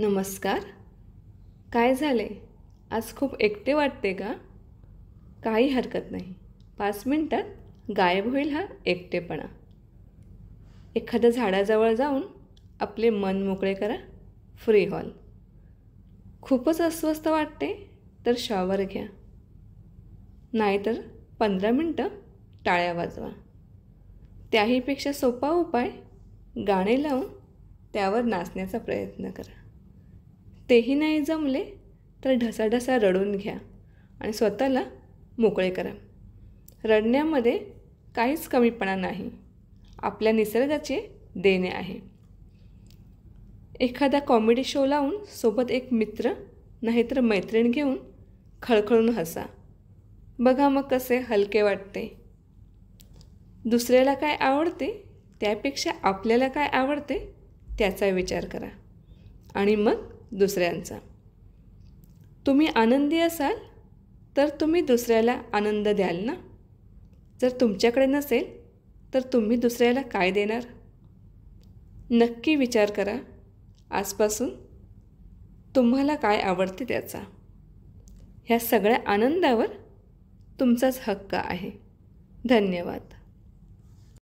नमस्कार. काय झाले? आज खूप एकटे वाटते का? काही हरकत नाही. 5 मिनिटात गायब होईल हा एकटेपणा. एखाद्या झाडाजवळ जाऊन आपले मन मोकळे करा. Free hall. खूपच अस्वस्थ वाटते तर शॉवर घ्या. नाहीतर 15 मिनटं टाळ्या वाजवा. त्याहीपेक्षा सोपा उपाय, गाणे लावून त्यावर नाचण्याचा प्रयत्न करा. तेही नाही जमले तर ढसाढसा रडून घ्या आणि स्वतःला मोकळे करा. रडण्यामध्ये काहीच कमीपणा नाही. आपल्या निसर्गाचे देणे आहे. एखादा कॉमेडी शो लावून सोबत एक मित्र नाहीतर मैत्रीण घेऊन खळखळून हसा. बघा मग कसे हलके वाटते. दुसऱ्याला काय आवडते त्यापेक्षा आपल्याला काय आवडते त्याचा विचार करा आणि मग दुसऱ्यांचा. तुम्ही आनंदी असाल तर तुम्ही दुसऱ्याला आनंद द्याल ना. जर तुमच्याकडे नसेल तर तुम्ही दुसऱ्याला काय देणार? नक्की विचार करा आजपासून तुम्हाला काय आवडते त्याचा. ह्या सगळ्या आनंदावर तुमचाच हक्क आहे. धन्यवाद.